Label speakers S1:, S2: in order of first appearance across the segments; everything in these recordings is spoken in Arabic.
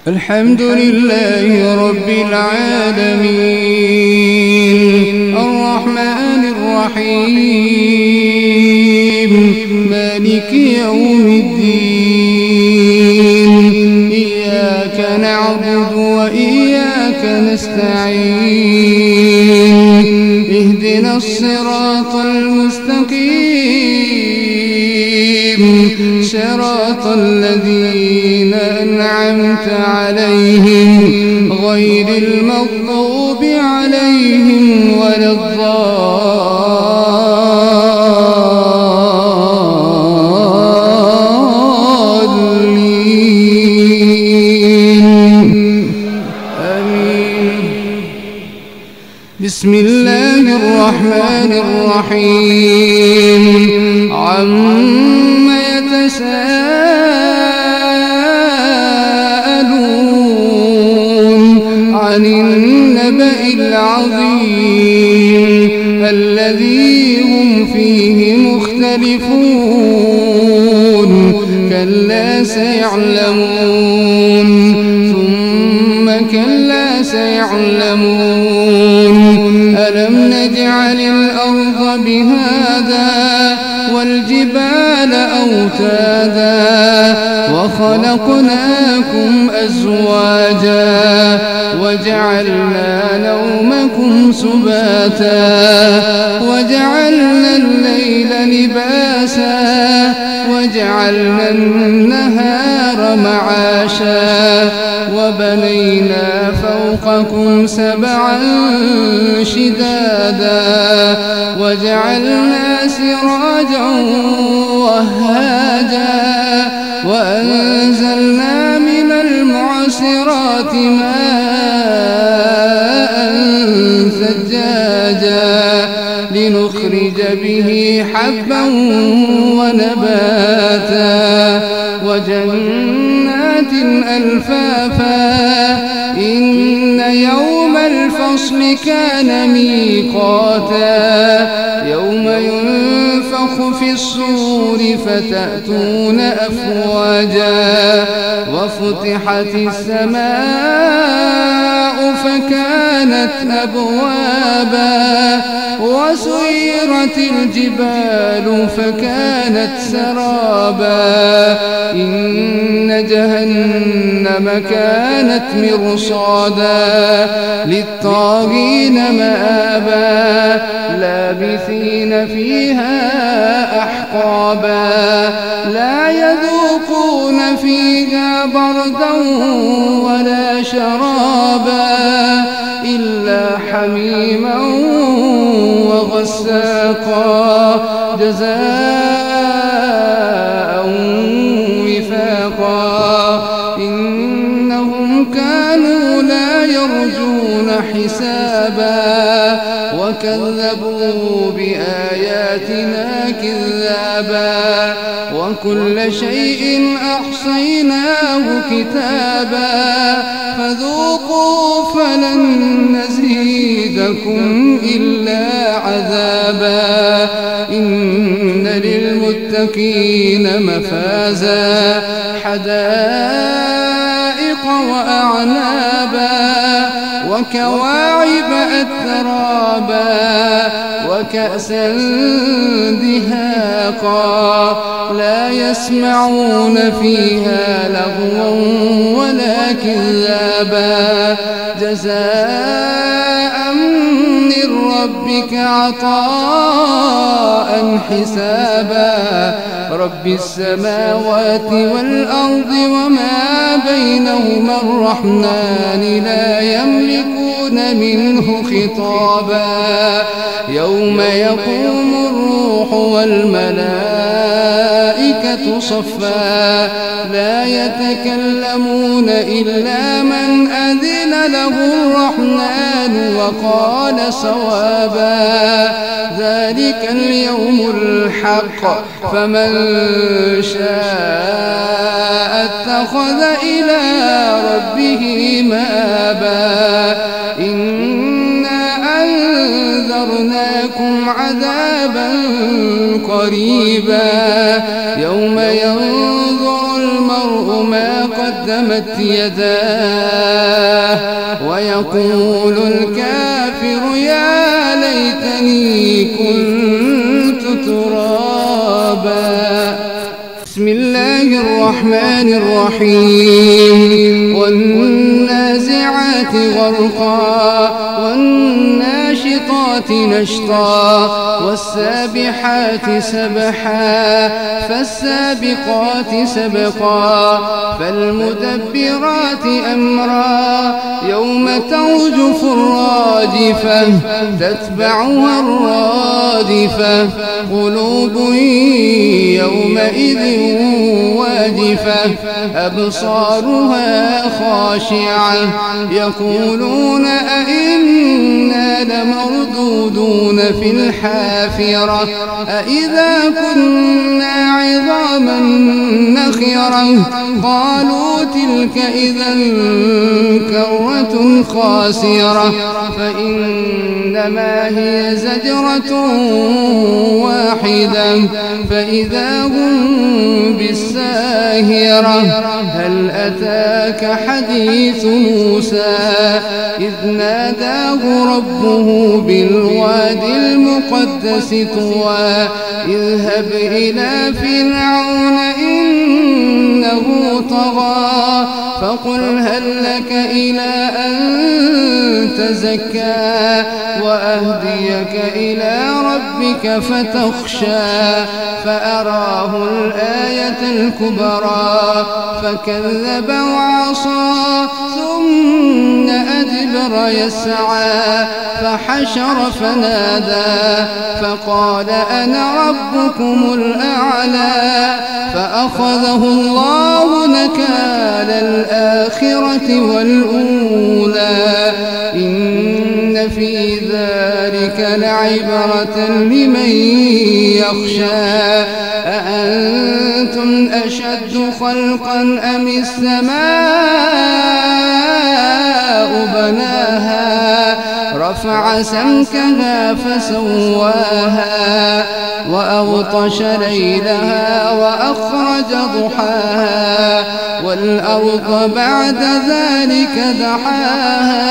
S1: الحمد لله رب العالمين الرحمن الرحيم مالك يوم الدين إياك نعبد وإياك نستعين اهدنا الصراط المستقيم صراط الذين أنعمت عليهم غير المغضوب عليهم ولا الضالين آمين. بسم الله الرحمن الرحيم عما يتساءلون عن النبأ العظيم الذي هم فيه مختلفون كلا سيعلمون ثم كلا سيعلمون ألم نجعل الأرض بهذا والجبال أوتادا وخلقناكم أزواجا وجعلنا نومكم سباتا وجعلنا الليل لباسا وجعلنا النهار معاشا وبنينا فوقكم سبعا شدادا وجعلنا سراجا وهاجا وأنزلنا من المعصرات ماء ثجاجا لنخرج به حبا ونباتا وجنات ألفافا إن يوم الفصل كان ميقاتا يوم ينفخ في الصور فتأتون أفواجا وفتحت السماء فكانت أبوابا وسيرت الجبال فكانت سرابا إن جهنم كانت مرصادا للطاغين مآبا لابثين فيها أحقابا لا يذوقون فيها بردا ولا شرابا إلا حميما وغساقا جزاء وفاقا إنهم كانوا لا يرجون حسابا وكذبوا بآياتنا كذابا وكل شيء أحصيناه كتابا فذوقوا فلن نزيدكم إلا عذابا إن للمتقين مفازا حدائق وأعنابا وكواعب أترابا وكأسا دهاقا لا يسمعون فيها لغوا ولا كذابا جزاء من ربك عطاء حسابا رب السماوات والأرض وما بينهما الرحمن لا يملكون منه خطابا يوم يقوم الروح والملائكة صفا لا يتكلمون إلا من أذن له الرحمن وقال صوابا ذلك اليوم الحق فمن شاء اتخذ إلى ربه مآبا إنا أنذرناكم عذابا قريبا يوم ينظر المرء ما قدمت يداه ويقول الكافر يا ليتني كنت ترابا. بسم الله الرحمن الرحيم. والنازعات غرقا والناشطات نشطا والسابحات سبحا فالسابقات سبقا فالمدبرات أمرا يوم ترجف الراجفة تتبعها الرادفة قلوب يومئذ واجفة أبصارها خاشعة يقولون أئنا لمردودون في الحافرة أئذا كنا عظاما نخرة قالوا تلك إذا كرة خاسرة فإنما هي زجرة واحدة فإذا هم بالساهرة. هل أتاك حديث موسى إذ ناداه ربه بالواد المقدس طوى اذهب إلى فرعون إنه طغى فقل هل لك إلى أن تزكى وأهديك إلى ربك فتخشى فأراه الآية الكبرى فكذب وعصى ثم أدبر يسعى فحشر فنادى فقال أنا ربكم الأعلى فأخذه الله نكال الآخرة والأولى إن في ذلك لعبرة لمن يخشى أأنتم أشد خلقا أم السماء بناها رفع سمكها فسواها وأغطش ليلها وأخرج ضحاها والأرض بعد ذلك دحاها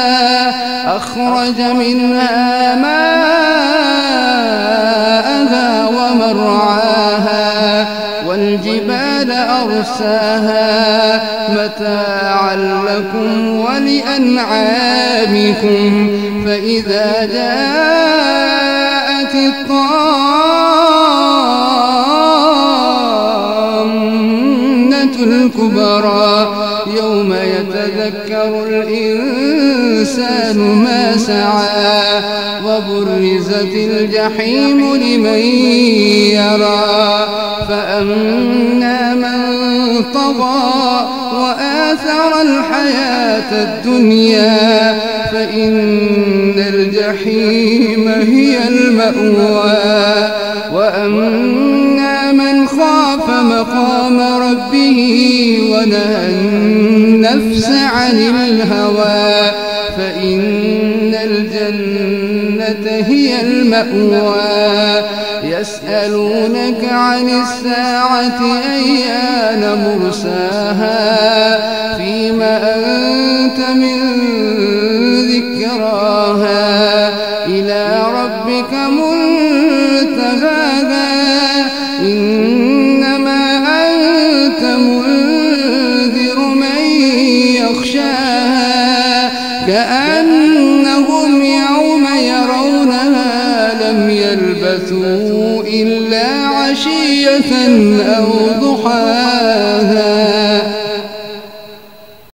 S1: أخرج منها ماءها ومرعاها والجبال أرساها متاعا لكم ولأنعامكم فإذا جاءت الطامة الكبرى يوم يتذكر الإنسان ما سعى وبرزت الجحيم لمن يرى فأما من طغى وآثر الحياة الدنيا فإن الجحيم هي المأوى وأما من خاف مقام ربه ونهى النفس عن الهوى فإن الجنة هي المأوى. يسألونك عن الساعة أيان مرساها فيما أنت من ذكراها إلى ربك منتهاها إنما أنت منذر من يخشاها كأنهم يوم يرونها لم يلبثوا إلا عشية أو ضحاها.